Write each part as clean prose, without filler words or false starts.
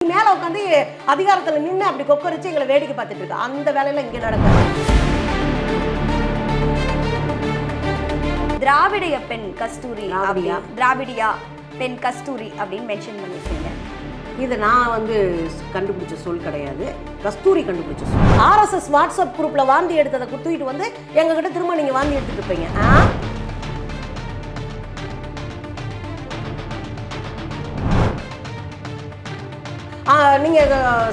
மேல உட்காந்து அதிகாரத்துல நின்று அப்படி கொக்கரிச்சு எங்களை வேடிக்கை பார்த்துட்டு இருக்கா. அந்த வேலையில இங்க நடக்காது. திராவிடைய பெண் கஸ்தூரி, திராவிடியா பெண் கஸ்தூரி அப்படின்னு மென்ஷன் பண்ணிருக்கீங்க. இது நான் கண்டுபிடிச்ச சொல் கிடையாது, கஸ்தூரி கண்டுபிடிச்ச சொல். ஆர்எஸ்எஸ் வாட்ஸ்அப் குரூப்ல வாந்தி எடுத்ததை குத்துக்கிட்டு வந்து எங்க கிட்ட திரும்ப நீங்க வாந்தி எடுத்துட்டு இருப்பீங்க. நீங்க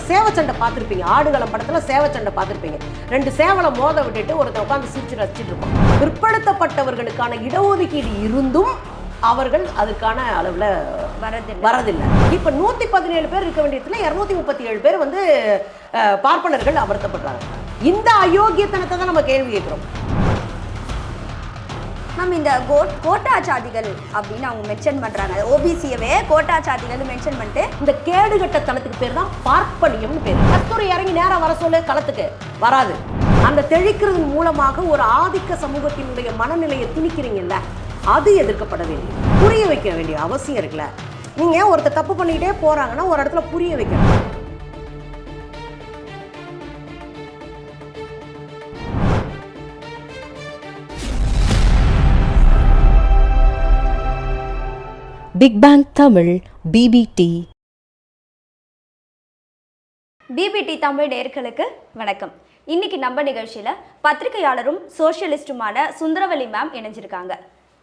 சேவச்சண்டை பார்த்துருப்பீங்க, ஆடுகளம் படத்துல சேவச்சண்டை பார்த்துருப்பீங்க. ரெண்டு சேவலை மோத விட்டுட்டு ஒருத்தர் உட்காந்து சிரிச்சு ரசிச்சுட்டு இருப்போம். பிற்படுத்தப்பட்டவர்களுக்கான இடஒதுக்கீடு இருந்தும் அவர்கள் அதுக்கான அளவுல வரதில்லை. இப்ப 117 பேர் இருக்க வேண்டியதுல 237 பேர் பார்ப்பனர்கள் அமர்த்தப்படுறாங்க. இந்த அயோக்கியத்தனத்தை தான் நம்ம கேள்வி கேட்கிறோம். மேம், இந்த கோட்டா சாதிகள் அப்படின்னு அவங்க மென்ஷன் பண்றாங்க. ஓபிசியவே கோட்டா சாதிகள் மென்ஷன் பண்ணிட்டு இந்த கேடுகட்ட தளத்துக்கு பேர் தான் பார்ப்பனியம்னு பேர். கஸ்தூரி இறங்கி நேரம் வர சொல்ல களத்துக்கு வராது. அந்த தெளிக்கிறது மூலமாக ஒரு ஆதிக்க சமூகத்தினுடைய மனநிலையை திணிக்கிறீங்கல்ல, அது எதிர்க்கப்பட வேண்டியது, புரிய வைக்க வேண்டிய அவசியம் இருக்குல்ல. நீங்க ஒருத்தர் தப்பு பண்ணிக்கிட்டே போறாங்கன்னா ஒரு இடத்துல புரிய வைக்கணும். Big bang Tamil BBT Tamil நேயர்களுக்கு வணக்கம். இன்னைக்கு நம்ம நிகழ்ச்சியில பத்திரிகையாளரும் சோஷியலிஸ்டுமான சுந்தரவல்லி மேம் இணைஞ்சிருக்காங்க.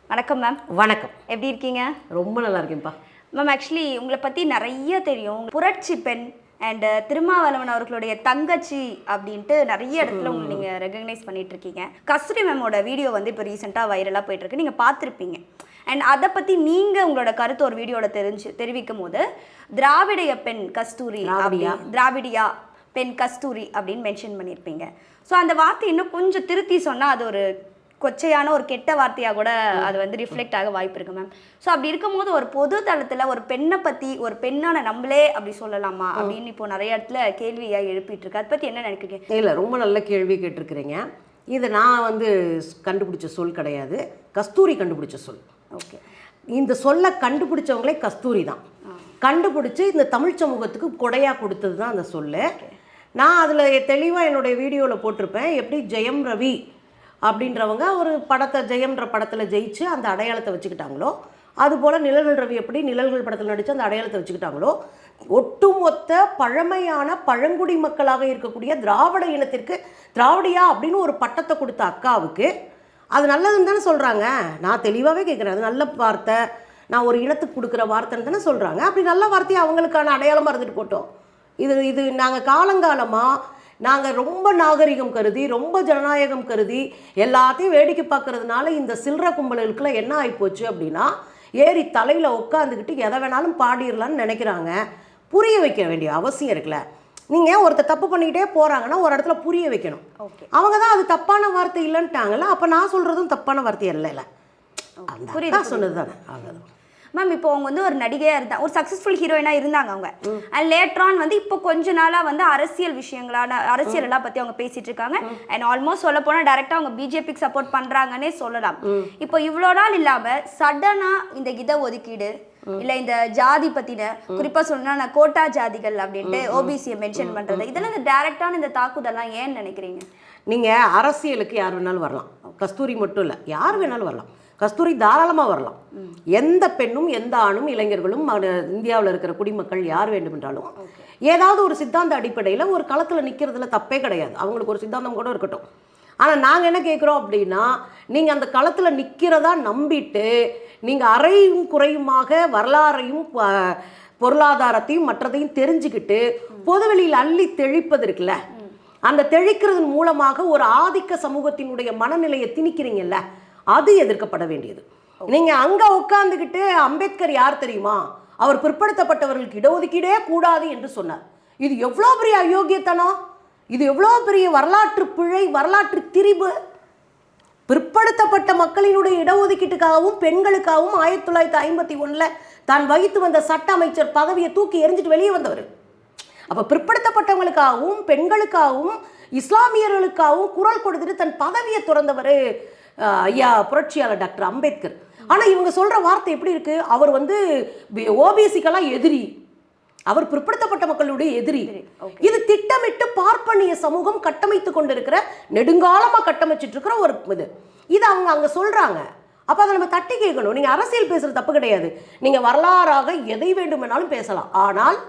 வணக்கம் மேம். வணக்கம். எப்படி இருக்கீங்க? ரொம்ப நல்லா இருக்கேன்ப்பா மேம். ஆக்சுவலி உங்களை பற்றி நிறைய தெரியும். புரட்சி பெண் அண்ட் திருமாவளவன் அவர்களுடைய தங்கச்சி அப்படின்ட்டு நிறைய இடத்துல உங்களுக்கு நீங்கள் ரெகக்னைஸ் பண்ணிட்டு இருக்கீங்க. கஸ்தூரி மேமோட வீடியோ இப்போ ரீசெண்டாக வைரலாக போயிட்டு இருக்கு, நீங்கள் பார்த்துருப்பீங்க. அண்ட் அதை பற்றி நீங்கள் உங்களோட கருத்து ஒரு வீடியோவில் தெரிவிக்கும் போது திராவிடைய பெண் கஸ்தூரி, திராவிடியா பெண் கஸ்தூரி அப்படின்னு மென்ஷன் பண்ணியிருப்பீங்க. ஸோ அந்த வார்த்தை இன்னும் கொஞ்சம் திருத்தி சொன்னால் அது ஒரு கொச்சையான ஒரு கெட்ட வார்த்தையாக கூட அது ரிஃப்ளெக்ட் ஆக வாய்ப்பு இருக்கு மேம். ஸோ அப்படி இருக்கும்போது ஒரு பொது தளத்தில் ஒரு பெண்ணை பற்றி, ஒரு பெண்ணான நம்மளே அப்படி சொல்லலாமா அப்படின்னு இப்போ நிறைய இடத்துல கேள்வியாக எழுப்பிட்டு இருக்கு. அதை பற்றி என்ன நினைக்கிறீங்க? இல்லை, ரொம்ப நல்ல கேள்வி கேட்டிருக்கிறீங்க. இது நான் கண்டுபிடிச்ச சொல் கிடையாது, கஸ்தூரி கண்டுபிடிச்ச சொல். ஓகே. இந்த சொல்லை கண்டுபிடிச்சவங்களே கஸ்தூரி தான். கண்டுபிடிச்சி இந்த தமிழ் சமூகத்துக்கு கொடையாக கொடுத்தது தான் அந்த சொல்லு. நான் அதில் தெளிவாக என்னுடைய வீடியோவில் போட்டிருப்பேன். எப்படி ஜெயம் ரவி அப்படின்றவங்க ஒரு படத்தை, ஜெயம்ன்ற படத்தில் ஜெயிச்சு அந்த அடையாளத்தை வச்சுக்கிட்டாங்களோ, அதுபோல் நிழல்கள் ரவி எப்படி நிழல்கள் படத்தில் நடித்து அந்த அடையாளத்தை வச்சுக்கிட்டாங்களோ, ஒட்டுமொத்த பழமையான பழங்குடி மக்களாக இருக்கக்கூடிய திராவிட இனத்திற்கு திராவிடியா அப்படின்னு ஒரு பட்டத்தை கொடுத்த அக்காவுக்கு அது நல்லதுன்னு தானே சொல்கிறாங்க. நான் தெளிவாகவே கேட்குறேன், அது நல்ல வார்த்தை, நான் ஒரு இனத்துக்கு கொடுக்குற வார்த்தைன்னு தானே சொல்கிறாங்க. அப்படி நல்ல வார்த்தையை அவங்களுக்கான அடையாளமாக இருந்துட்டு போட்டோம். இது நாங்கள் காலங்காலமாக நாங்கள் ரொம்ப நாகரிகம் கருதி, ரொம்ப ஜனநாயகம் கருதி எல்லாத்தையும் வேடிக்கை பார்க்கறதுனால இந்த சில்லற கும்பலுக்குலாம் என்ன ஆகிப்போச்சு அப்படின்னா, ஏறி தலையில் உட்காந்துக்கிட்டு எதை வேணாலும் பாடிடலான்னு நினைக்கிறாங்க. புரிய வைக்க வேண்டிய அவசியம் இருக்குல்ல. நீங்கள் ஒருத்தர் தப்பு பண்ணிக்கிட்டே போகிறாங்கன்னா ஒரு இடத்துல புரிய வைக்கணும். அவங்க தான் அது தப்பான வார்த்தை இல்லைன்ட்டாங்கல்ல, அப்போ நான் சொல்கிறதும் தப்பான வார்த்தை இல்லைல்ல, புரியுதா சொன்னது தானே. அவ்வளோதான் மேம். இப்போ அவங்க ஒரு நடிகையாக இருந்தாங்க, ஒரு சக்ஸஸ்ஃபுல் ஹீரோயினாக இருந்தாங்க அவங்க. அண்ட் லேட்டரான் இப்போ கொஞ்ச நாளாக அரசியல் விஷயங்களான அரசியலெல்லாம் பற்றி அவங்க பேசிகிட்டு இருக்காங்க. அண்ட் ஆல்மோஸ்ட் சொல்ல போனால் டைரெக்டாக அவங்க பிஜேபிக்கு சப்போர்ட் பண்ணுறாங்கன்னே சொல்லலாம். இப்போ இவ்வளோ நாள் இல்லாமல் சடனாக இந்த இட ஒதுக்கீடு இல்லை இந்த ஜாதி பற்றின குறிப்பாக சொன்னா கோட்டா ஜாதிகள் அப்படின்ட்டு ஓபிசியை மென்ஷன் பண்ணுறது, இதெல்லாம் இந்த டைரெக்டான இந்த தாக்குதல்லாம் ஏன்னு நினைக்கிறீங்க? நீங்கள் அரசியலுக்கு யார் வேணாலும் வரலாம், கஸ்தூரி மட்டும் இல்லை, யார் வேணாலும் வரலாம். கஸ்தூரி தாராளமாக வரலாம். எந்த பெண்ணும் எந்த ஆணும் இளைஞர்களும் இந்தியாவில் இருக்கிற குடிமக்கள் யார் வேண்டுமென்றாலும் ஏதாவது ஒரு சித்தாந்த அடிப்படையில் ஒரு களத்தில் நிற்கிறதுல தப்பே கிடையாது. அவங்களுக்கு ஒரு சித்தாந்தம் கூட இருக்கட்டும். ஆனால் நாங்கள் என்ன கேட்குறோம் அப்படின்னா, நீங்கள் அந்த களத்தில் நிற்கிறதா நம்பிட்டு நீங்கள் அறையும் குறையுமாக வரலாறையும் பொருளாதாரத்தையும் மற்றதையும் தெரிஞ்சுக்கிட்டு பொதுவெளியில் அள்ளி தெளிப்பது இருக்குல்ல, அந்த தெளிக்கிறதன் மூலமாக ஒரு ஆதிக்க சமூகத்தினுடைய மனநிலையை திணிக்கிறீங்கல்ல, அது எதிர்க்கப்பட வேண்டியது. நீங்கள் அங்கே உட்காந்துக்கிட்டு அம்பேத்கர் யார் தெரியுமா, அவர் பிற்படுத்தப்பட்டவர்களுக்கு இடஒதுக்கீடே கூடாது என்று சொன்னார். இது எவ்வளோ பெரிய அயோக்கியத்தனம், இது எவ்வளோ பெரிய வரலாற்று பிழை, வரலாற்று திரிபு. பிற்படுத்தப்பட்ட மக்களினுடைய இடஒதுக்கீட்டுக்காகவும் பெண்களுக்காகவும் 1951 தான் வகித்து வந்த சட்ட அமைச்சர் பதவியை தூக்கி எறிஞ்சிட்டு வெளியே வந்தவர். அப்போ பிற்படுத்தப்பட்டவங்களுக்காகவும் பெண்களுக்காகவும் இஸ்லாமியர்களுக்காகவும் குரல் கொடுத்துட்டு தன் பதவியை துறந்தவர் ஐயா புரட்சியாளர் டாக்டர் அம்பேத்கர். ஆனால் இவங்க சொல்கிற வார்த்தை எப்படி இருக்குது, அவர் ஓபிசிக்கெல்லாம் எதிரி, அவர் பிற்படுத்தப்பட்ட மக்களுடைய எதிரி. இது திட்டமிட்டு பார்ப்பனிய சமூகம் கட்டமைத்து கொண்டிருக்கிற, நெடுங்காலமா கட்டமைச்சிட்டு இருக்கிற ஒரு இது அவங்க அங்க சொல்றாங்க. அப்ப அதை நம்ம தட்டி கேட்கணும். நீங்க அரசியல் பேசுறது தப்பு கிடையாது, நீங்க வரலாறாக எதை வேண்டுமென்னாலும் பேசலாம். ஆனால்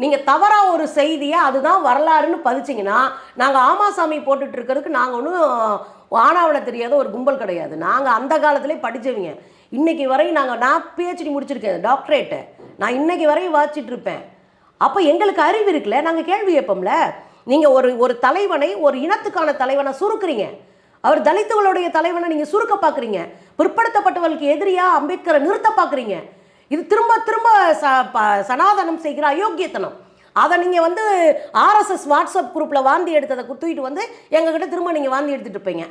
நீங்க தவறா ஒரு செய்தியை அதுதான் வரலாறுன்னு பதிச்சிங்கன்னா, நாங்க ஆமாசாமி போட்டுட்டு இருக்கிறதுக்கு நாங்க ஒன்றும் ஆனாவன தெரியாத ஒரு கும்பல் கிடையாது. நாங்க அந்த காலத்திலே படிச்சவங்க. இன்னைக்கு வரையும் நான் PhD முடிச்சிருக்கேன், டாக்டரேட்டு. நான் இன்னைக்கு வரையும் வாசிச்சுட்டு இருப்பேன். அப்போ எங்களுக்கு அறிவு இருக்குல்ல, நாங்கள் கேள்வி கேட்போம்ல. நீங்கள் ஒரு தலைவனை, ஒரு இனத்துக்கான தலைவனை சுருக்குறீங்க, அவர் தலித்துகளுடைய தலைவனை நீங்கள் சுருக்க பார்க்குறீங்க, பிற்படுத்தப்பட்டவர்களுக்கு எதிரியாக அம்பேத்கரை நிறுத்த பார்க்குறீங்க. இது திரும்ப திரும்ப சனாதனம் செய்கிற அயோக்கியத்தனம். அதை நீங்கள் RSS வாட்ஸ்அப் குரூப்பில் வாந்தி எடுத்ததை தூக்கிட்டு எங்ககிட்ட திரும்ப நீங்கள் வாந்தி எடுத்துகிட்டு இருப்பீங்க.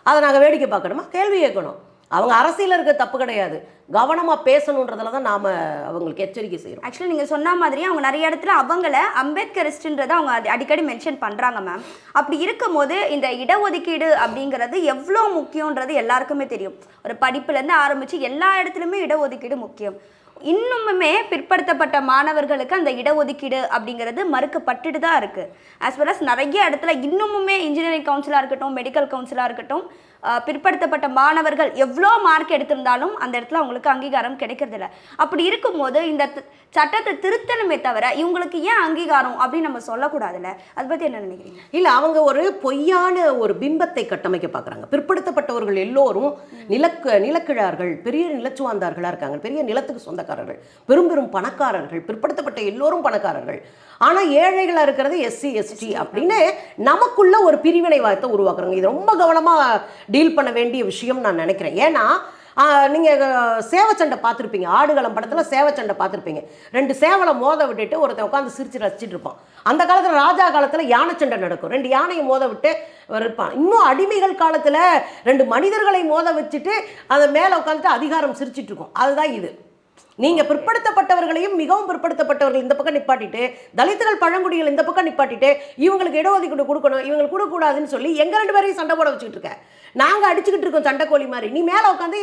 அதை நாங்கள் வேடிக்கை பார்க்கணுமா? கேள்வி கேட்கணும். அவங்க அரசியல் இருக்க தப்பு கிடையாது, கவனமாக பேசணுன்றதுல தான் நாம் அவங்களுக்கு எச்சரிக்கை செய்கிறோம். ஆக்சுவலி நீங்கள் சொன்ன மாதிரி அவங்க நிறைய இடத்துல அவங்கள அம்பேத்கரிஸ்ட்ன்றதை அவங்க அடிக்கடி மென்ஷன் பண்ணுறாங்க மேம். அப்படி இருக்கும்போது இந்த இடஒதுக்கீடு அப்படிங்கிறது எவ்வளோ முக்கியன்றது எல்லாருக்குமே தெரியும். ஒரு படிப்புலேருந்து ஆரம்பித்து எல்லா இடத்துலையுமே இடஒதுக்கீடு முக்கியம். இன்னுமுமே பிற்படுத்தப்பட்ட மாணவர்களுக்கு அந்த இடஒதுக்கீடு அப்படிங்கிறது மறுக்கப்பட்டுட்டு தான் இருக்குது. ஆஸ் வெல் அஸ் நிறைய இடத்துல இன்னுமுமே இன்ஜினியரிங் கவுன்சிலாக இருக்கட்டும், மெடிக்கல் கவுன்சிலாக இருக்கட்டும், பிற்படுத்தப்பட்ட மாணவர்கள் எவ்வளோ மார்க் எடுத்திருந்தாலும் அந்த இடத்துல அவங்களுக்கு அங்கீகாரம் கிடைக்கிறதில்ல. அப்படி இருக்கும்போது இந்த சட்டத்தை திருத்தணுமே தவிர இவங்களுக்கு ஏன் அங்கீகாரம் அப்படின்னு நம்ம சொல்லக்கூடாதுல்ல? அதை பற்றி என்ன நினைக்கிறீங்க? இல்லை, அவங்க ஒரு பொய்யான ஒரு பிம்பத்தை கட்டமைக்க பார்க்குறாங்க. பிற்படுத்தப்பட்டவர்கள் எல்லோரும் நிலக்கிழார்கள், பெரிய நிலச்சுவாந்தார்களாக இருக்காங்க, பெரிய நிலத்துக்கு சொந்தக்காரர்கள், பெரும் பெரும் பணக்காரர்கள். பிற்படுத்தப்பட்ட எல்லோரும் பணக்காரர்கள். ஆனால் ஏழைகளாக இருக்கிறது SC ST அப்படின்னு நமக்குள்ள ஒரு பிரிவினை வாய்த்தை உருவாக்குறாங்க. இது ரொம்ப கவனமாக டீல் பண்ண வேண்டிய விஷயம் நான் நினைக்கிறேன். ஏன்னா நீங்கள் சேவச்சண்டை பார்த்துருப்பீங்க, ஆடுகளம் படத்தில் சேவச்சண்டை பார்த்துருப்பீங்க. 2 சேவலை மோத விட்டுட்டு ஒருத்தன் உட்காந்து சிரிச்சு ரசிச்சுட்டு இருப்பான். அந்த காலத்தில் ராஜா காலத்தில் யானை சண்டை நடக்கும், 2 யானையை மோத விட்டு இருப்பான். இன்னும் அடிமைகள் காலத்தில் 2 மனிதர்களை மோத வச்சுட்டு அதை மேலே உட்காந்துட்டு அதிகாரம் சிரிச்சிட்டு இருக்கும். அதுதான் இது. நீங்கள் பிற்படுத்தப்பட்டவர்களையும் மிகவும் பிற்படுத்தப்பட்டவர்கள் இந்த பக்கம் நிப்பாட்டிட்டு, தலித்துகள் பழங்குடிகள் இந்த பக்கம் நிப்பாட்டிட்டு, இவங்களுக்கு இடஒதுக்கீடு கொடுக்கணும், இவங்களுக்கு கொடுக்கக்கூடாதுன்னு சொல்லி எங்கள் 2 பேரையும் சண்டை போட வச்சுக்கிட்டு இருக்க. நாங்கள் அடிச்சுக்கிட்டு இருக்கோம் சண்டைக்கோழி மாதிரி. நீ மேலே உட்காந்து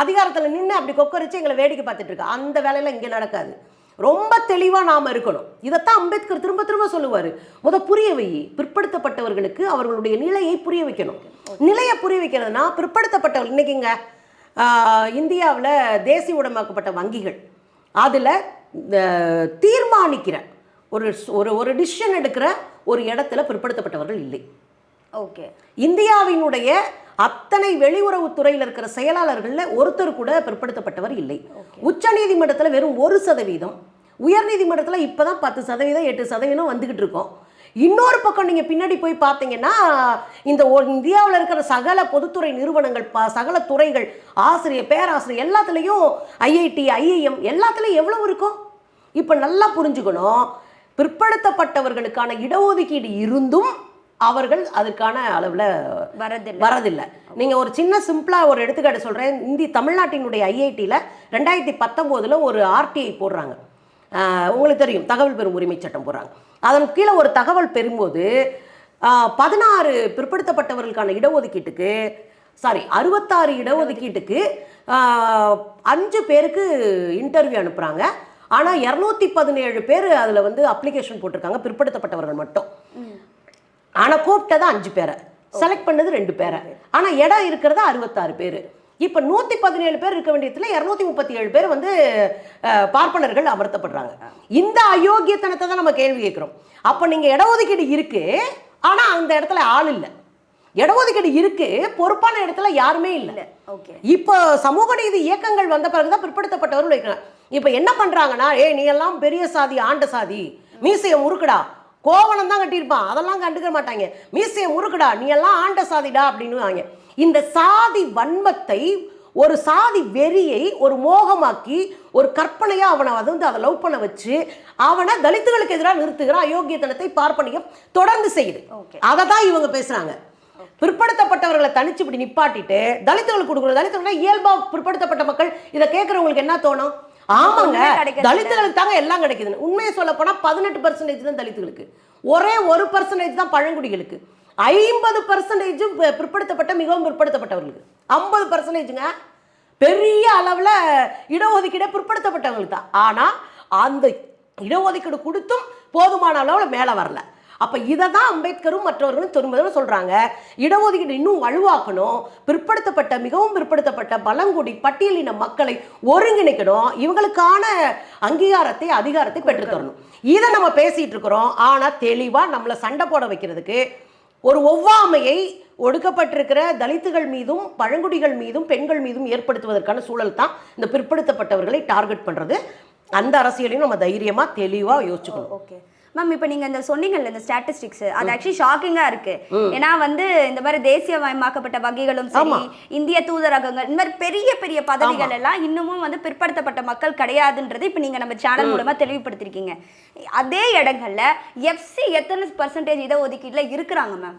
அதிகாரத்தில் நின்று அப்படி கொக்கரிச்சு எங்களை வேடிக்கை பார்த்துட்டு இருக்க. அந்த வேலையெல்லாம் இங்கே நடக்காது. ரொம்ப தெளிவாக நாம் இருக்கணும். இதைத்தான் அம்பேத்கர் திரும்ப திரும்ப சொல்லுவார். புரிய வை, பிற்படுத்தப்பட்டவர்களுக்கு அவர்களுடைய நிலையை புரிய வைக்கணும். நிலையை புரிய வைக்கிறதுனா பிற்படுத்தப்பட்டவர்கள் இன்னைக்குங்க இந்தியாவில் தேசியமயமாக்கப்பட்ட வங்கிகள் அதில் தீர்மானிக்கிற ஒரு டிசிஷன் எடுக்கிற ஒரு இடத்துல பிற்படுத்தப்பட்டவர்கள் இல்லை. ஓகே, இந்தியாவினுடைய அத்தனை வெளியுறவுத்துறையில் இருக்கிற செயலாளர்களில் ஒருத்தர் கூட பிற்படுத்தப்பட்டவர் இல்லை. உச்ச நீதிமன்றத்தில் வெறும் 1%, உயர் நீதிமன்றத்தில் இப்போ தான் 10%, 8% வந்துக்கிட்டு இருக்கோம். இன்னொரு பக்கம் நீங்கள் பின்னாடி போய் பார்த்தீங்கன்னா இந்த இந்தியாவில் இருக்கிற சகல பொதுத்துறை நிறுவனங்கள், சகல துறைகள், ஆசிரியர், பேராசிரியர் எல்லாத்துலேயும் IIT, IIM எல்லாத்துலேயும் எவ்வளோ இருக்கும்? இப்போ நல்லா புரிஞ்சுக்கணும், பிற்படுத்தப்பட்டவர்களுக்கான இடஒதுக்கீடு இருந்தும் அவர்கள் அதற்கான அளவில் வரதில்லை. நீங்கள் ஒரு சின்ன சிம்பிளாக ஒரு எடுத்துக்காட்டு சொல்கிறேன். தமிழ்நாட்டினுடைய IITயில் 2019 ஒரு RTI போடுறாங்க. உங்களுக்கு தெரியும், தகவல் பெறும் உரிமை சட்டம் போடுறாங்க. அதன் கீழே ஒரு தகவல் பெறும்போது 16 பிற்படுத்தப்பட்டவர்களுக்கான இடஒதுக்கீட்டுக்கு 66 இடஒதுக்கீட்டுக்கு 5 பேருக்கு இன்டர்வியூ அனுப்புகிறாங்க. ஆனால் 217 பேர் அதில் அப்ளிகேஷன் போட்டிருக்காங்க, பிற்படுத்தப்பட்டவர்கள் மட்டும். ஆனால் கூப்பிட்டது 5 பேரை, செலக்ட் பண்ணது 2 பேரை. ஆனால் இடம் இருக்கிறது 66 பேர். இப்போ 117 பேர் இருக்க வேண்டியதில் 237 பேர் பார்ப்பனர்கள் அமர்த்தப்படுறாங்க. இந்த அயோக்கியத்தனத்தை தான் நம்ம கேள்வி கேட்குறோம். அப்போ நீங்கள் இடஒதுக்கீடு இருக்கு, ஆனால் அந்த இடத்துல ஆள் இல்லை. இடஒதுக்கீடு இருக்கு, பொறுப்பான இடத்துல யாருமே இல்லை. இப்போ சமூக நீதி இயக்கங்கள் வந்த பிறகுதான் பிற்படுத்தப்பட்டவர்கள் வைக்கிறாங்க. இப்போ என்ன பண்றாங்கன்னா, நீ எல்லாம் பெரிய சாதி, ஆண்ட சாதி, மீசையை முறுக்குடா, கோவணம் தான் கட்டியிருப்பான், அதெல்லாம் கண்டுக்க மாட்டாங்க, மீசையை முறுக்குடா, நீ எல்லாம் ஆண்ட சாதிடா அப்படின்னு. இந்த சாதி வன்மத்தை, ஒரு சாதி வெறியை ஒரு மோகமாக்கி ஒரு கற்பனையா அவனை அதை லவ் பண்ண வச்சு அவனை தலித்துகளுக்கு எதிராக நிறுத்துகிற அயோக்கியத்தனத்தை பார்ப்பனியம் தொடர்ந்து செய்யுது. அதை தான் இவங்க பேசுறாங்க. பிற்படுத்தப்பட்டவர்களை தனிச்சு இப்படி நிப்பாட்டிட்டு தலித்துகளுக்கு கொடுக்கணும். தலித்துகள் இயல்பா பிற்படுத்தப்பட்ட மக்கள் இதை கேட்கறவங்களுக்கு என்ன தோணும்? ஆமாங்க, தலித்துகளுக்கு தாங்க எல்லாம் கிடைக்குதுன்னு. உண்மையை சொல்ல போனா 18% தான் தலித்துகளுக்கு, ஒரே 1% தான் பழங்குடிகளுக்கு, 50% பிற்படுத்தப்பட்ட மிகவும் பிற்படுத்தப்பட்டவர்களுக்கு, 50%ங்க பெரிய அளவில் இடஒதுக்கீடு பிற்படுத்தப்பட்டவங்களுக்கு தான். ஆனால் அந்த இடஒதுக்கீடு கொடுத்தும் போதுமான அளவில் மேலே வரல. அப்போ இதை தான் அம்பேத்கரும் மற்றவர்களும் திரும்ப சொல்கிறாங்க, இடஒதுக்கீடு இன்னும் வலுவாக்கணும், பிற்படுத்தப்பட்ட மிகவும் பிற்படுத்தப்பட்ட பழங்குடி பட்டியலின மக்களை ஒருங்கிணைக்கணும், இவங்களுக்கான அங்கீகாரத்தை அதிகாரத்தை பெற்றுத்தரணும். இதை நம்ம பேசிகிட்டு இருக்கிறோம். ஆனால் தெளிவாக நம்மளை சண்டை போட வைக்கிறதுக்கு ஒரு ஒவ்வாமையை ஒடுக்கப்பட்டிருக்கிற தலித்துகள் மீதும் பழங்குடிகள் மீதும் பெண்கள் மீதும் ஏற்படுத்துவதற்கான சூழல் தான் இந்த பிற்படுத்தப்பட்டவர்களை டார்கெட் பண்ணுறது. அந்த அரசியலையும் நம்ம தைரியமாக தெளிவாக யோசிச்சுக்கணும். ஓகே மேம், இப்போ நீங்கள் இந்த சொன்னீங்கல்ல இந்த ஸ்டாட்டிஸ்டிக்ஸ், அது ஆக்சுவலி ஷாக்கிங்காக இருக்குது. ஏன்னா வந்து இந்த மாதிரி தேசியமயமாக்கப்பட்ட வகைகளும் சரி, இந்திய தூதரகங்கள், இந்த மாதிரி பெரிய பெரிய பதவிகள் எல்லாம் இன்னமும் வந்து பிற்படுத்தப்பட்ட மக்கள் கிடையாதுன்றது இப்போ நீங்கள் நம்ம சேனல் மூலமாக தெளிவுபடுத்திருக்கீங்க. அதே இடங்கள்ல எஃப்சி எத்தனை % இடஒதுக்கீட்டில் இருக்கிறாங்க மேம்?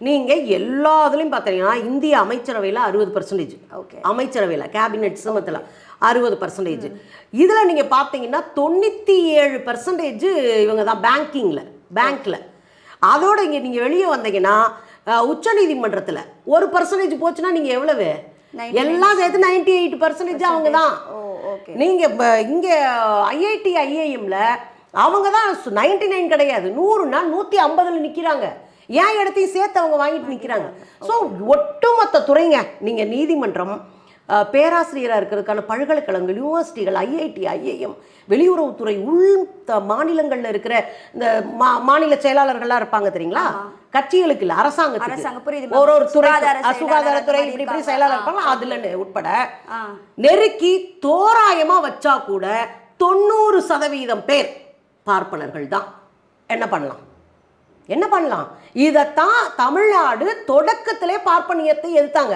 நீங்கள் எல்லா இதுலையும் பார்த்தீங்கன்னா இந்திய அமைச்சரவையில் 60%, ஓகே, அமைச்சரவையில் கேபினெட் சுமத்தில் 60%. இதில் நீங்கள் பார்த்தீங்கன்னா 97% இவங்க தான் பேங்க்கில். அதோட இங்கே நீங்கள் வெளியே வந்தீங்கன்னா உச்சநீதிமன்றத்தில் 1% போச்சுன்னா நீங்கள் எவ்வளவு? எல்லாம் சேர்த்து 98% அவங்க தான். நீங்கள் இப்போ இங்கே ஐஐடி ஐஏஎம்ல அவங்க தான் 99 கிடையாது, 100னா 150 நிற்கிறாங்க. ஏன் இடத்தையும் சேர்த்து அவங்க வாங்கிட்டு நிற்கிறாங்க. ஸோ ஒட்டுமொத்த துறைங்க, நீங்கள் நீதிமன்றம், பேராசிரியராக இருக்கிறதுக்கான பல்கலைக்கழகங்கள், யூனிவர்சிட்டிகள், ஐஐடி ஐஏஎம், வெளியுறவுத்துறை, மாநிலங்களில் இருக்கிற இந்த மாநில செயலாளர்கள்லாம் இருப்பாங்க தெரியுங்களா, கட்சிகளுக்கு இல்லை அரசாங்கத்துக்கு ஒரு துறை, சுகாதாரத்துறை இப்படி செயலாளர் இருப்பாங்க, அதுல உட்பட நெருக்கி தோராயமா வச்சா கூட 90% பேர் பார்ப்பனர்கள் தான். என்ன பண்ணலாம்? இதைத்தான் தமிழ்நாடு தொடக்கத்திலே பார்ப்பனியத்தை எதிர்த்தாங்க.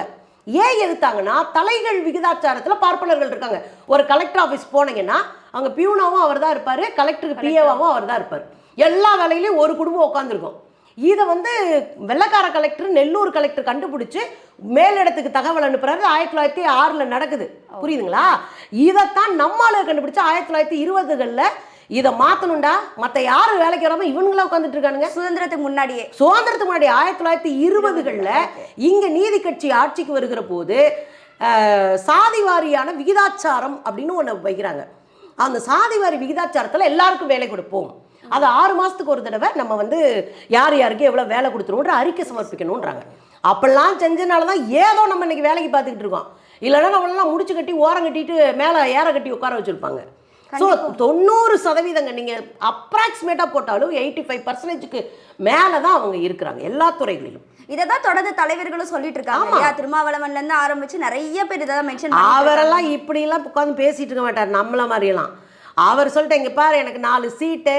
ஏன் எதிர்த்தாங்கன்னா தலைகள் விகிதாச்சாரத்தில் பார்ப்பனர்கள் இருக்காங்க. ஒரு கலெக்டர் ஆஃபீஸ் போனீங்கன்னா அங்கே பியூனாவும் அவர் தான் இருப்பார், கலெக்டருக்கு பிஏவாவும் அவர் தான் இருப்பார். எல்லா வேலையிலையும் ஒரு குடும்பம் உட்காந்துருக்கும். இதை வந்து வெள்ளக்கார கலெக்டர், நெல்லூர் கலெக்டர் கண்டுபிடிச்சு மேலிடத்துக்கு தகவல் அனுப்புறாரு. 1906 நடக்குது. புரியுதுங்களா? இதைத்தான் நம்மளால கண்டுபிடிச்சு 1920களில் இதை மாற்றணும்டா, மற்ற யாரும் வேலைக்கு வராமல் இவனுங்களா உட்காந்துட்டு இருக்கானுங்க. சுதந்திரத்துக்கு முன்னாடி 1920களில் இங்கே நீதி கட்சி ஆட்சிக்கு வருகிற போது சாதி வாரியான விகிதாச்சாரம் அப்படின்னு ஒன்று வைக்கிறாங்க. அந்த சாதி வாரி விகிதாச்சாரத்தில் எல்லாருக்கும் வேலை கொடுப்போம், அது 6 மாதத்துக்கு ஒரு தடவை நம்ம வந்து யார் யாருக்கு எவ்வளோ வேலை கொடுத்துருவோன்ற அறிக்கை சமர்ப்பிக்கணுன்றாங்க. அப்படிலாம் செஞ்சனால தான் ஏதோ நம்ம இன்னைக்கு வேலைக்கு பார்த்துக்கிட்டு இருக்கோம். இல்லைன்னா நம்மளெல்லாம் முடிச்சு கட்டி ஓரம் கட்டிட்டு மேலே ஏற கட்டி உட்கார வச்சுருப்பாங்க. ஸோ 90% நீங்கள் அப்ராக்சிமேட்டாக போட்டாலும் 85%க்கு மேலே தான் அவங்க இருக்கிறாங்க எல்லா துறைகளிலும். இதை தான் தொடர்ந்து தலைவர்களும் சொல்லிட்டு இருக்காங்க. திருமாவளவன்லேருந்து ஆரம்பிச்சு நிறைய பேர் இதை தான் மென்ஷன். அவரெல்லாம் இப்படிலாம் உட்காந்து பேசிட்டு இருக்க மாட்டார் நம்மள மாதிரியெல்லாம். அவர் சொல்லிட்டு இங்கே பாரு, எனக்கு 4 சீட்டு,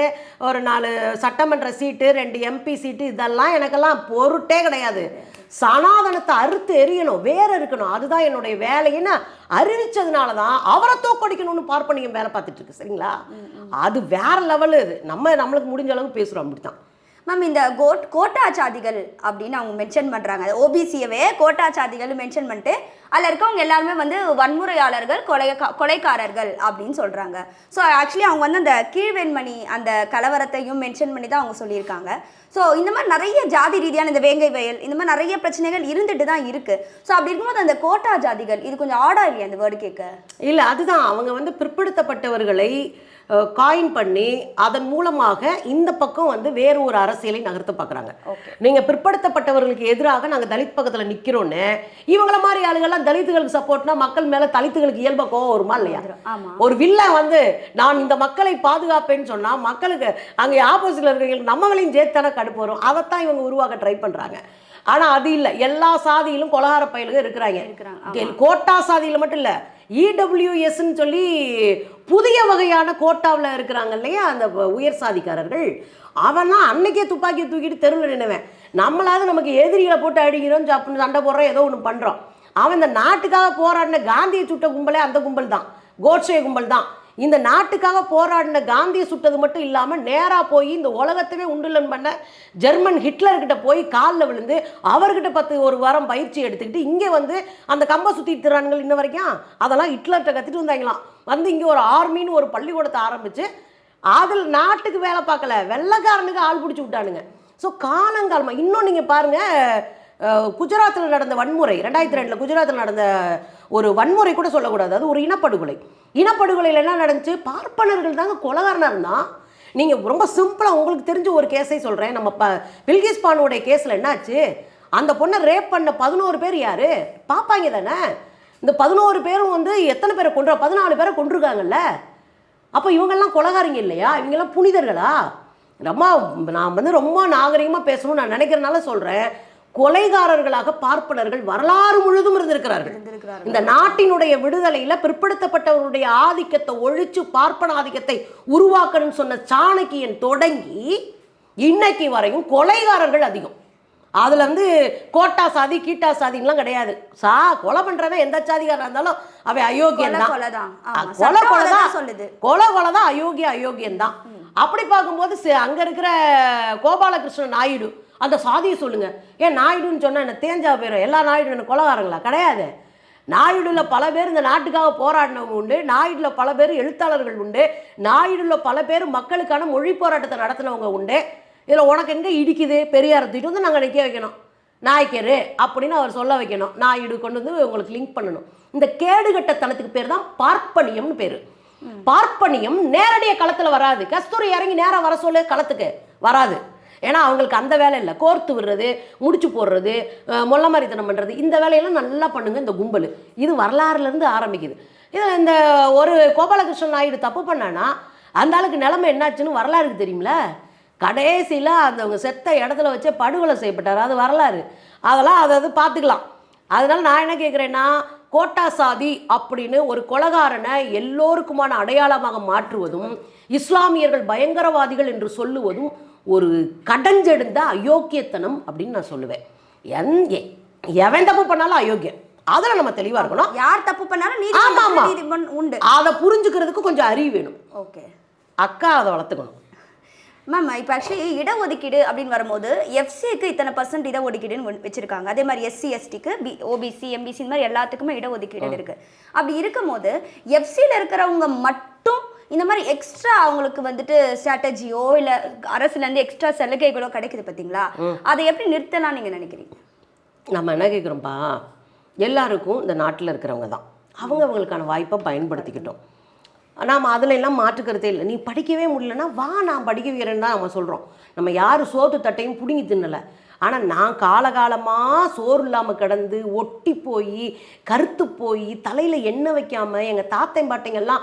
ஒரு 4 சட்டமன்ற சீட்டு, 2 எம்பி சீட்டு, இதெல்லாம் எனக்கெல்லாம் பொருட்டே கிடையாது. சனாதனத்தை அறுத்து எரியணும், வேற இருக்கணும், அதுதான் என்னுடைய வேலைன்னு அறிவிச்சதுனால தான் அவரை தோக்கடிக்கணும்னு பார்ப்பனியம் வேலை பார்த்துட்டு இருக்கு. சரிங்களா? அது வேற லெவலு. இது நம்மளுக்கு முடிஞ்ச அளவுக்கு பேசுகிறோம். அப்படித்தான் மேம் இந்த கோட்டா சாதிகள் அப்படின்னு அவங்க மென்ஷன் பண்ணுறாங்க. ஓபிசியவே கோட்டா சாதிகள் மென்ஷன் பண்ணிட்டு அதில் இருக்கவங்க எல்லாருமே வந்து வன்முறையாளர்கள், கொலைக்காரர்கள் அப்படின்னு சொல்கிறாங்க. ஸோ ஆக்சுவலி அவங்க வந்து அந்த கீழ்வெண்மணி அந்த கலவரத்தையும் மென்ஷன் பண்ணி தான் அவங்க சொல்லியிருக்காங்க. ஸோ இந்த மாதிரி நிறைய ஜாதி ரீதியான இந்த வேங்கை வயல் இந்த மாதிரி நிறைய பிரச்சனைகள் இருந்துட்டு தான் இருக்குது. ஸோ அப்படி இருக்கும்போது அந்த கோட்டா ஜாதிகள் இது கொஞ்சம் ஆடா இல்லையா அந்த வேர்டு கேட்க? இல்லை, அதுதான் அவங்க வந்து பிற்படுத்தப்பட்டவர்களை காயின் பண்ணி அதன் மூலமாக இந்த பக்கம் வந்து வேறு ஒரு அரசியலை நகர்த்த பார்க்குறாங்க. நீங்கள் பிற்படுத்தப்பட்டவர்களுக்கு எதிராக நாங்கள் தலித் பக்கத்தில் நிற்கிறோன்னு இவங்கள மாதிரி ஆளுகள்லாம் தலித்துகளுக்கு சப்போர்ட்னா மக்கள் மேலே தலித்துகளுக்கு இயல்ப கோவம் வருமா இல்லையா? ஒரு வில்லன் வந்து நான் இந்த மக்களை பாதுகாப்பேன்னு சொன்னால் மக்களுக்கு அங்கே ஆப்போசிட்டில் இருக்கிறவங்களுக்கு நம்மளையும் சேர்த்தான கடுப்பு வரும். அதைத்தான் இவங்க உருவாக்க ட்ரை பண்ணுறாங்க. ஆனால் அது இல்லை, எல்லா சாதியிலும் கொலகார பயலுக இருக்கிறாங்க. கோட்டா சாதியில் மட்டும் இல்லை, இடபிள்யூஎஸ்ன்னு சொல்லி புதிய வகையான கோட்டாவில் இருக்கிறாங்க இல்லையா அந்த உயர் சாதிக்காரர்கள். அவன்லாம் அன்னைக்கே துப்பாக்கியை தூக்கிட்டு தெருவில் நின்னுவேன். நம்மளாவது நமக்கு எதிரிகளை போட்டு அடிக்கிறோம், சாப்பிட்டு சண்டை போடுறோம், ஏதோ ஒன்று பண்ணுறோம். அவன் இந்த நாட்டுக்காக போராடின காந்தியை சுட்ட கும்பலே அந்த கும்பல் தான், கோட்சே கும்பல் தான். இந்த நாட்டுக்காக போராடின காந்தியை சுட்டது மட்டும் இல்லாமல் நேராக போய் இந்த உலகத்தவே உண்டுலன் பண்ண ஜெர்மன் ஹிட்லர்கிட்ட போய் காலில் விழுந்து அவர்கிட்ட ஒரு வாரம் பயிற்சி எடுத்துக்கிட்டு இங்கே வந்து அந்த கம்பை சுற்றிட்டு தரானுங்கள் இன்ன வரைக்கும். அதெல்லாம் ஹிட்லர்கிட்ட கற்றுட்டு வந்தாங்களாம். வந்து இங்கே ஒரு ஆர்மின்னு ஒரு பள்ளிக்கூடத்தை ஆரம்பித்து அதில் நாட்டுக்கு வேலை பார்க்கல, வெள்ளைக்காரனுக்கு ஆள் பிடிச்சி விட்டானுங்க. ஸோ காலங்காலமாக இன்னும் நீங்கள் பாருங்கள், குஜராத்தில் நடந்த வன்முறை 2002 குஜராத்தில் நடந்த ஒரு வன்முறை கூட சொல்லக்கூடாது, அது ஒரு இனப்படுகொலை. இனப்படுகொலையில் என்ன நடந்துச்சு? பார்ப்பனர்கள் தாங்க கொலகாரனாக இருந்தான். நீங்கள் ரொம்ப சிம்பிளாக உங்களுக்கு தெரிஞ்ச ஒரு கேஸை சொல்கிறேன். நம்ம பில்கிஸ் பானுடைய கேஸில் என்னாச்சு, அந்த பொண்ணை ரேப் பண்ண 11 பேர் யார் பார்ப்பாங்க தானே. இந்த 11 பேரும் வந்து எத்தனை பேரை 14 பேரை கொண்டிருக்காங்கல்ல. அப்போ இவங்கெல்லாம் கொலைகாரிங்க இல்லையா, இவங்கெல்லாம் புனிதர்களா? நான் வந்து ரொம்ப நாகரிகமாக பேசணும்னு நான் நினைக்கிறனால சொல்கிறேன். கொலைகாரர்களாக பார்ப்பனர்கள் வரலாறு முழுதும் இருந்திருக்கிறார்கள். இந்த நாட்டினுடைய விடுதலையில் பிற்படுத்தப்பட்டவருடைய ஆதிக்கத்தை ஒழிச்சு பார்ப்பன ஆதிக்கத்தை உருவாக்கணும்னு சொன்ன சாணக்கியன் தொடங்கி இன்னைக்கு வரையும் கொலைகாரர்கள் அதிகம். அதில் வந்து கோட்டா சாதி கீட்டா சாதிங்கெலாம் கிடையாது. கொலை பண்ணுறவன் எந்த சாதிகாரா இருந்தாலும் அவன் அயோக்கியன் தான். கொலை தான் அயோக்கியன் தான். அப்படி பார்க்கும்போது அங்கே இருக்கிற கோபாலகிருஷ்ணன் நாயுடு அந்த சாதியை சொல்லுங்க. ஏன் நாயுடுன்னு சொன்னால் என்ன தேஞ்சா போயிடும்? எல்லா நாயுடு என்ன கொலைகாரங்களா? கிடையாது. நாயுடுல பல பேர் இந்த நாட்டுக்காக போராடினவங்க உண்டு, நாயுடுல பல பேர் எழுத்தாளர்கள் உண்டு, நாயுடுல பல பேர் மக்களுக்கான மொழி போராட்டத்தை நடத்தினவங்க உண்டு. இதில் உனக்கு எங்கே இடிக்குது? பெரியாரை தூக்கிட்டு வந்து நாங்கள் நிற்க வைக்கணும், நாய்க்கரு அப்படின்னு அவர் சொல்ல வைக்கணும், நாயுடு கொண்டு வந்து உங்களுக்கு லிங்க் பண்ணணும். இந்த கேடுகட்ட தனத்துக்கு பேர் தான் பார்ப்பனியம்னு பேர். பார்ப்பனியம் நேரடியாக களத்தில் வராது. கஸ்தூரி இறங்கி நேராக வர சொல்லு, களத்துக்கு வராது. ஏன்னா அவங்களுக்கு அந்த வேலை இல்லை. கோர்த்து விடுறது, முடிச்சு போடுறது, மொல்ல மாதிரித்தனம் பண்ணுறது, இந்த வேலையெல்லாம் நல்லா பண்ணுங்க இந்த கும்பல். இது வரலாறுலேருந்து ஆரம்பிக்குது. இதில் இந்த ஒரு கோபாலகிருஷ்ணன் நாயுடு தப்பு பண்ணானா அந்த ஆளுக்கு நிலைமை என்னாச்சுன்னு வரலாறுக்கு தெரியுமில்ல. கடைசியில் அந்த செத்த இடத்துல வச்சே படுகொலை செய்யப்பட்டார். அது வரலாறு. அதெல்லாம் அதை பார்த்துக்கலாம். அதனால் நான் என்ன கேட்குறேன்னா, கோட்டா சாதி அப்படின்னு ஒரு கொலைகாரனை எல்லோருக்குமான அடையாளமாக மாற்றுவதும் இஸ்லாமியர்கள் பயங்கரவாதிகள் என்று சொல்லுவதும் ஒரு கடஞ்செடுந்த அயோக்கியத்தனம் அப்படின்னு நான் சொல்லுவேன். எவன் தப்பு பண்ணாலும் அயோக்கியம். அதில் நம்ம தெளிவாக இருக்கணும். யார் தப்பு பண்ணாலும் உண்டு. அதை புரிஞ்சுக்கிறதுக்கு கொஞ்சம் அறிவு வேணும். ஓகே அக்கா, அதை வளர்த்துக்கணும். மேம், இப்போ ஆக்சுவலி இடஒதுக்கீடு அப்படின்னு வரும்போது எஃப்சிக்கு இத்தனை % இடஒதுக்கீடுன்னு வச்சிருக்காங்க. அதே மாதிரி எஸ்சி எஸ்டிக்கு ஓபிசி எம்பிசி இந்த மாதிரி எல்லாத்துக்குமே இடஒதுக்கீடு இருக்குது. அப்படி இருக்கும்போது எஃப்சியில் இருக்கிறவங்க மட்டும் இந்த மாதிரி எக்ஸ்ட்ரா அவங்களுக்கு வந்துட்டு ஸ்ட்ராட்டஜியோ இல்லை அரசுலேருந்து எக்ஸ்ட்ரா சலுகைகளோ கிடைக்குது பார்த்தீங்களா, அதை எப்படி நிறுத்தலாம் நீங்கள் நினைக்கிறீங்க? நம்ம என்ன கேட்குறோம்ப்பா, எல்லாருக்கும் இந்த நாட்டில் இருக்கிறவங்க தான் அவங்களுக்கான வாய்ப்பை பயன்படுத்திக்கிட்டோம். நாம் அதில் எல்லாம் மாற்றுக்கிறதே இல்லை. நீ படிக்கவே முடியலன்னா வா, நான் படிக்க வைக்கிறேன்னு தான் நம்ம சொல்கிறோம். நம்ம யார் சோத்து தட்டையும் பிடுங்கி தின்னலை. ஆனால் நான் காலகாலமாக சோறு இல்லாமல் கிடந்து ஒட்டி போய் கருத்து போய் தலையில் எண்ணெய் வைக்காமல் எங்கள் தாத்தை பாட்டைங்கெல்லாம்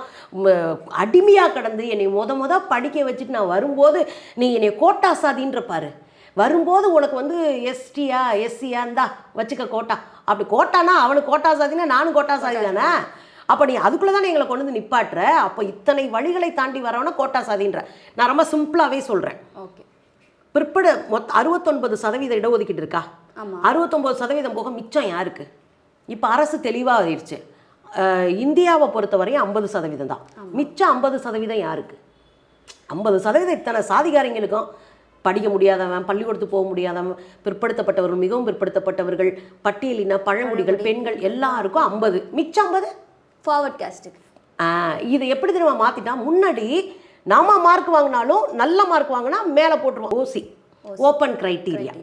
அடிமையாக கிடந்து என்னை முத படிக்க வச்சுட்டு நான் வரும்போது நீ என்னை கோட்டா சாதின்ற பாரு. வரும்போது உனக்கு வந்து எஸ்டியா எஸ்சியா இருந்தா வச்சுக்க கோட்டா. அப்படி கோட்டானா அவனுக்கு கோட்டா சாதினா நானும் கோட்டா சாதி தானே. அப்போ நீ அதுக்குள்ளே தானே எங்களை கொண்டு வந்து நிப்பாட்டுற. அப்போ இத்தனை வழிகளை தாண்டி வரவனா கோட்டா சாதின்ற. நான் ரொம்ப சிம்பிளாகவே சொல்கிறேன். ஓகே, பிற்பட 69% இடஒதுக்கீடு இருக்கா? 69% போக மிச்சம் யாருக்கு? இப்போ அரசு தெளிவாக ஆயிடுச்சு. இந்தியாவை பொறுத்தவரையும் 50% தான். மிச்சம் 50% யாருக்கு? 50% இத்தனை சாதிகாரங்களுக்கும் படிக்க முடியாதவன், பள்ளிக்கூடத்துக்கு போக முடியாதவன், பிற்படுத்தப்பட்டவர்கள், மிகவும் பிற்படுத்தப்பட்டவர்கள், பட்டியலின பழங்குடிகள், பெண்கள் எல்லாருக்கும் 50. மிச்சம் 50 ஃபார்வர்ட் காஸ்ட்டுக்கு. இது எப்படி தெரியுமா மாற்றிட்டா? முன்னாடி நாம மார்க் வாங்கினாலும் நல்ல மார்க் வாங்கினா மேலே போட்டுருவோம். ஓசி, ஓப்பன் கிரைட்டீரியா.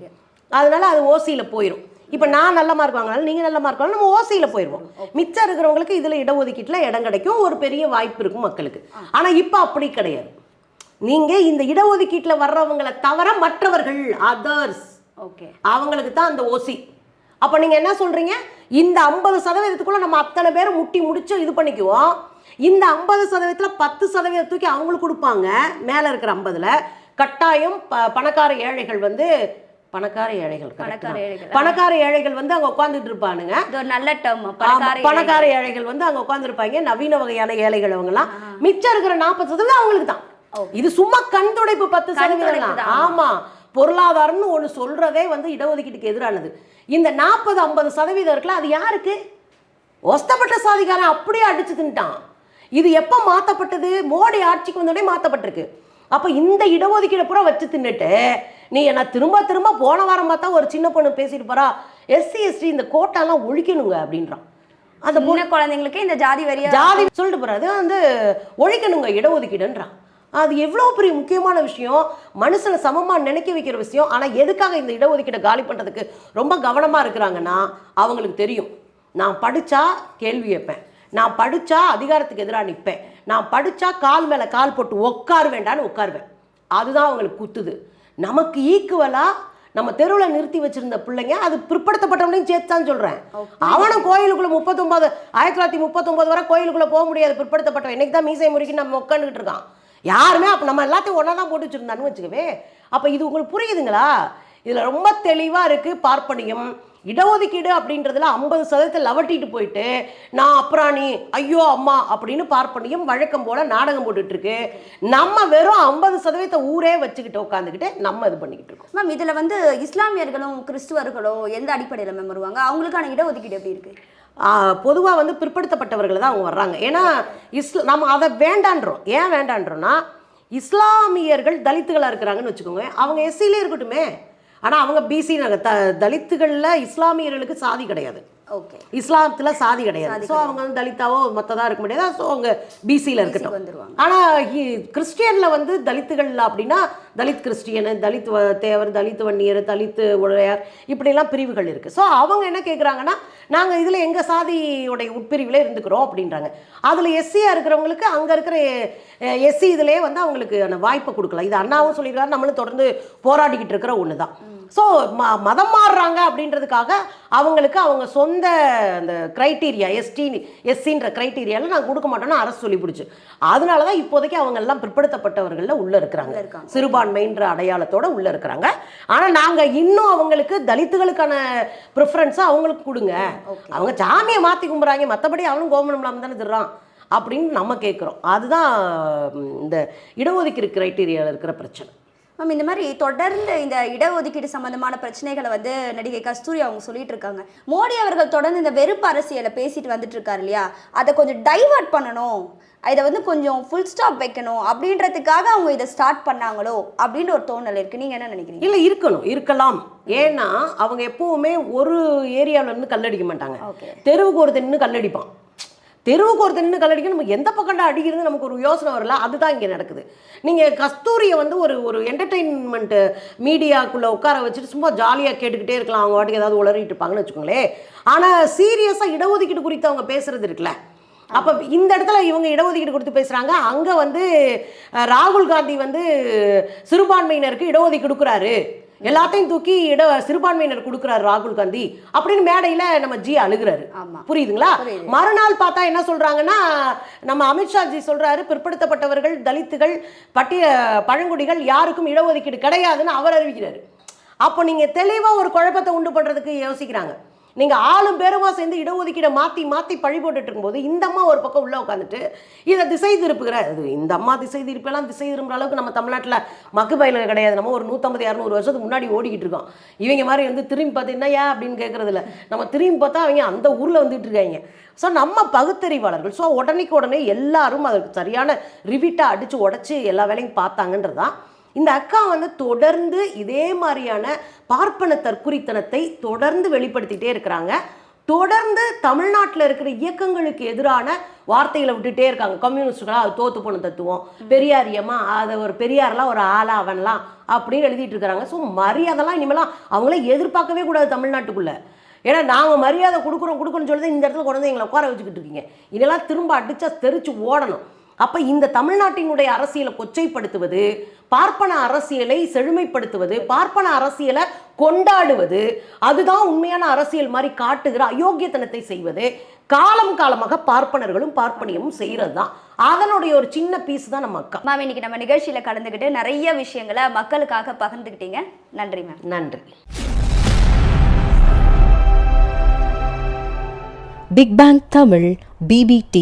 அதனால அது ஓசியில் போயிடும். இப்போ நான் நல்ல மார்க் வாங்கினாலும் நீங்கள் நல்ல மார்க் வாங்கினா நம்ம ஓசியில் போயிடுவோம். மிச்சம் இருக்கிறவங்களுக்கு இதில் இடஒதுக்கீட்டில் இடம் கிடைக்கும், ஒரு பெரிய வாய்ப்பு இருக்கும் மக்களுக்கு. ஆனால் இப்போ அப்படி கிடையாது. நீங்கள் இந்த இடஒதுக்கீட்டில் வர்றவங்களை தவிர மற்றவர்கள் அதர்ஸ், ஓகே, அவங்களுக்கு தான் அந்த ஓசி. அப்போ நீங்கள் என்ன சொல்கிறீங்க? இந்த 50%க்குள்ளே நம்ம அத்தனை பேரும் முட்டி முடிச்சு இது பண்ணிக்குவோம். இந்த 50%ல் 10% தூக்கி அவங்களுக்கு கொடுப்பாங்க. மேலே இருக்கிற 50ல் கட்டாயம் பணக்கார ஏழைகள் வந்து பணக்கார ஏழைகள் வந்து அங்கே உட்காந்துட்டு இருப்பானுங்க. நல்ல டேர்ம். பணக்கார ஏழைகள் வந்து அங்கே உட்காந்துருப்பாங்க. நவீன வகையான ஏழைகள் அவங்கலாம். மிச்சம் இருக்கிற 40% அவங்களுக்கு தான். இது சும்மா கண் துடைப்பு 10%. ஆமா, பொருளாதாரம்னு ஒன்று சொல்றதே வந்து இடஒதுக்கீட்டுக்கு எதிரானது. இந்த 40-50% இருக்குல்ல, அது யாருக்கு? ஒஸ்தப்பட்ட சாதிக்காரன் அப்படியே அடிச்சு தின்ட்டான். இது எப்போ மாற்றப்பட்டது? மோடி ஆட்சிக்கு வந்தோடனே மாற்றப்பட்டிருக்கு. அப்போ இந்த இடஒதுக்கீடை பூரா வச்சு தின்னுட்டு நீ என்ன திரும்ப போன வாரம் பார்த்தா ஒரு சின்ன பொண்ணு பேசிட்டு போறா, எஸ்சி எஸ்டி இந்த கோட்டாலாம் ஒழிக்கணுங்க அப்படின்றான். அந்த பொண்ணு குழந்தைங்களுக்கு இந்த ஜாதி சொல்லிட்டு போற, அது வந்து ஒழிக்கணுங்க இடஒதுக்கீடுன்றான். அது எவ்வளோ பெரிய முக்கியமான விஷயம், மனுஷனை சமமாக நினைக்க வைக்கிற விஷயம். ஆனால் எதுக்காக இந்த இடஒதுக்கீடை காலி பண்ணுறதுக்கு ரொம்ப கவனமாக இருக்கிறாங்கன்னா அவங்களுக்கு தெரியும். நான் படித்தா கேள்வி வைப்பேன், நான் படித்தா அதிகாரத்துக்கு எதிராக நிற்பேன், நான் படித்தா கால் மேலே கால் போட்டு உட்கார வேண்டான்னு உட்காருவேன். அதுதான் அவங்களுக்கு குத்துது. நமக்கு ஈக்குவலாக நம்ம தெருவில் நிறுத்தி வச்சிருந்த பிள்ளைங்க அது பிற்படுத்தப்பட்டவனையும் சேர்த்து தான் சொல்கிறேன். அவனும் கோயிலுக்குள்ளே 1939 வரை கோயிலுக்குள்ளே போக முடியாது பிற்படுத்தப்பட்டவன். இன்னைக்கு தான் மீசை முறுக்கி நம்ம உட்காந்துக்கிட்டு இருக்கான். யாருமே அப்போ நம்ம எல்லாத்தையும் ஒன்றா தான் போட்டு வச்சுருந்தான்னு வச்சுக்கவே. அப்போ இது உங்களுக்கு புரியுதுங்களா? இதில் ரொம்ப தெளிவாக இருக்குது. பார்ப்பனியம் இடஒதுக்கீடு அப்படின்றதுல 50% லவட்டிட்டு போயிட்டு நான் அப்புறாணி ஐயோ அம்மா அப்படின்னு பார்ப்பனியம் வழக்கம் போல் நாடகம் போட்டுட்ருக்கு. நம்ம வெறும் 50% ஊரே வச்சுக்கிட்டு உட்காந்துக்கிட்டு நம்ம இது பண்ணிக்கிட்டு இருக்கோம். மேம் இதில் வந்து இஸ்லாமியர்களும் கிறிஸ்துவர்களும் எந்த அடிப்படையில் மேம் வருவாங்க? அவங்களுக்கான இடஒதுக்கீடு எப்படி இருக்குது? பொதுவாக வந்து பிற்படுத்தப்பட்டவர்கள் தான் அவங்க வர்றாங்க. ஏன்னா நம்ம அதை வேண்டான்றோம். ஏன் வேண்டான்றோன்னா இஸ்லாமியர்கள் தலித்துகளாக இருக்கிறாங்கன்னு வச்சுக்கோங்க. அவங்க எஸ்சிலே இருக்கட்டுமே. ஆனால் அவங்க பிசி தலித்துகளில் இஸ்லாமியர்களுக்கு சாதி கிடையாது. ஓகே, இஸ்லாமத்தில் சாதி கிடையாது. ஸோ அவங்க வந்து தலித்தாவோ மற்றதாக இருக்க முடியாது. ஸோ அவங்க பிசியில் இருக்கட்டும். ஆனால் கிறிஸ்டியனில் வந்து தலித்துகள் அப்படின்னா தலித் கிறிஸ்டியனு, தலித் தேவர், தலித் வன்னியர், தலித் உடையார் இப்படிலாம் பிரிவுகள் இருக்குது. ஸோ அவங்க என்ன கேட்குறாங்கன்னா நாங்கள் இதில் எங்கள் சாதியோடைய உட்பிரிவில் இருந்துக்கிறோம் அப்படின்றாங்க. அதில் எஸ்சியாக இருக்கிறவங்களுக்கு அங்கே இருக்கிற எஸ்சி இதிலே வந்து அவங்களுக்கு அந்த வாய்ப்பை கொடுக்கலாம். இது அண்ணாவும் சொல்லியிருக்காரு, நம்மளும் தொடர்ந்து போராடிக்கிட்டு இருக்கிற ஒன்று தான். ஸோ மதம் மாறுறாங்க அப்படின்றதுக்காக அவங்களுக்கு அவங்க சொந்த அந்த க்ரைட்டீரியா எஸ்சின்ற க்ரைட்டீரியாவில் நாங்கள் கொடுக்க மாட்டோம்னு அரசு சொல்லி பிடிச்சி. அதனால தான் இப்போதைக்கு அவங்க எல்லாம் பிற்படுத்தப்பட்டவர்களில் உள்ளே இருக்கிறாங்க, சிறுபான்மைன்ற அடையாளத்தோடு உள்ளே இருக்கிறாங்க. ஆனால் நாங்கள் இன்னும் அவங்களுக்கு தலித்துகளுக்கான ப்ரிஃபரன்ஸை அவங்களுக்கு கொடுங்க. அவங்க சாமியை மாற்றி கும்பிட்றாங்க, மற்றபடி அவனும் கோமனம் இல்லாமல் தானே திடுறான் அப்படின்னு நம்ம கேட்குறோம். அதுதான் இந்த இடஒதுக்கீடு க்ரைட்டீரியாவில் இருக்கிற பிரச்சனை. மேம் இந்த மாதிரி தொடர்ந்து இந்த இடஒதுக்கீடு சம்பந்தமான பிரச்சனைகளை வந்து நடிகை கஸ்தூரி அவங்க சொல்லிட்டு இருக்காங்க. மோடி அவர்கள் தொடர்ந்து இந்த வெறுப்பு அரசியலை பேசிட்டு வந்துட்டு இருக்காரு இல்லையா, அதை கொஞ்சம் டைவர்ட் பண்ணணும், இதை வந்து கொஞ்சம் ஃபுல் ஸ்டாப் வைக்கணும் அப்படின்றதுக்காக அவங்க இதை ஸ்டார்ட் பண்ணாங்களோ அப்படின்ற ஒரு தோணல் இருக்குது. நீங்கள் என்ன நினைக்கிறீங்க? இல்லை, இருக்கலாம். ஏன்னா அவங்க எப்பவுமே ஒரு ஏரியாவில் இருந்து கல்லடிக்க மாட்டாங்க. தெருவுக்கு ஒரு நின்று கல்லடிப்பான். தெருவுக்கு ஒரு நின்று கல்லடிக்க நம்ம எந்த பக்கண்டா அடிக்கிறது நமக்கு ஒரு யோசனை வரல. அதுதான் இங்கே நடக்குது. நீங்கள் கஸ்தூரியை வந்து ஒரு என்டர்டெயின்மெண்ட் மீடியாக்குள்ளே உட்கார வச்சுட்டு சும்மா ஜாலியாக கேட்டுக்கிட்டே இருக்கலாம். அவங்க வாட்டுக்கு ஏதாவது உளறிட்டு இருப்பாங்கன்னு வச்சுக்கோங்களேன். ஆனால் சீரியஸாக இடஒதுக்கீடு குறித்து அவங்க பேசுறது இருக்குல்ல, அப்போ இந்த இடத்துல இவங்க இடஒதுக்கீடு கொடுத்து பேசுகிறாங்க. அங்கே வந்து ராகுல் காந்தி வந்து சிறுபான்மையினருக்கு இடஒதுக்கீடு கொடுக்குறாரு, எல்லாத்தையும் தூக்கி சிறுபான்மையினர் கொடுக்குறாரு ராகுல் காந்தி அப்படின்னு மேடையில் நம்ம ஜி அழுகிறாரு. புரியுதுங்களா? மறுநாள் பார்த்தா என்ன சொல்றாங்கன்னா நம்ம அமித்ஷாஜி சொல்றாரு பிற்படுத்தப்பட்டவர்கள், தலித்துகள், பழங்குடிகள் யாருக்கும் இடஒதுக்கீடு கிடையாதுன்னு அவர் அறிவிக்கிறாரு. அப்போ நீங்க தெளிவா ஒரு குழப்பத்தை உண்டு பண்றதுக்கு யோசிக்கிறாங்க. நீங்கள் ஆளும் பேருமா சேர்ந்து இடஒதுக்கீடை மாற்றி பழி போட்டுட்டு இருக்கும்போது இந்த அம்மா ஒரு பக்கம் உள்ளே உட்காந்துட்டு இதை திசை திருப்புகிறார். இந்த அம்மா திசை திருப்பெல்லாம் திசை திரும்புற அளவுக்கு நம்ம தமிழ்நாட்டில் மக்கு பயிலுங்க கிடையாது. நம்ம ஒரு 150-200 வருஷத்துக்கு முன்னாடி ஓடிக்கிட்டு இருக்கோம். இவங்க மாதிரி வந்து திரும்பி பார்த்து என்னையா அப்படின்னு கேட்குறதில்ல. நம்ம திரும்பி பார்த்தா அவங்க அந்த ஊரில் வந்துட்டு இருக்காங்க. ஸோ நம்ம பகுத்தறிவாளர்கள். ஸோ உடனே எல்லாரும் அதற்கு சரியான ரிவிட்டாக அடித்து உடச்சி எல்லா வேலையும் பார்த்தாங்கன்றது தான். இந்த அக்கா வந்து தொடர்ந்து இதே மாதிரியான பார்ப்பன தற்குறித்தனத்தை தொடர்ந்து வெளிப்படுத்திட்டே இருக்கிறாங்க. தொடர்ந்து தமிழ்நாட்டில் இருக்கிற இயக்கங்களுக்கு எதிரான வார்த்தைகளை விட்டுட்டே இருக்காங்க. கம்யூனிஸ்டுகளா அது தோத்து போன தத்துவம், பெரியாரியமா அதை ஒரு பெரியாரெலாம் ஒரு ஆளா அவன்லாம் அப்படின்னு எழுதிட்டு இருக்கிறாங்க. ஸோ மரியாதைலாம் இனிமேலாம் அவங்களே எதிர்பார்க்கவே கூடாது தமிழ்நாட்டுக்குள்ளே. ஏன்னா நாங்கள் மரியாதை கொடுக்குறோம்னு சொல்லி இந்த இடத்துல கொண்டு வந்து எங்களை உட்கார வச்சுக்கிட்டு இருக்கீங்க. இதெல்லாம் திரும்ப அடித்தா தெரிச்சு ஓடணும். அப்போ இந்த தமிழ்நாட்டினுடைய அரசியலை கொச்சைப்படுத்துவது, பார்ப்பன அரசியலை செழுமைப்படுத்துவது, பார்ப்பன அரசியலை கொண்டாடுவது, அதுதான் உண்மையான அரசியல் மாதிரி காட்டுகிற அயோக்கியத்தனத்தை செய்வது காலமாக பார்ப்பனர்களும் பார்ப்பனியமும் செய்கிறது தான். அதனுடைய ஒரு சின்ன பீஸ் தான் நம்ம அக்கா. மேம் இன்னைக்கு நம்ம நிகழ்ச்சியில் கலந்துக்கிட்டு நிறைய விஷயங்களை மக்களுக்காக பகிர்ந்துக்கிட்டீங்க. நன்றி மேம். நன்றி. Big bang Tamil BBT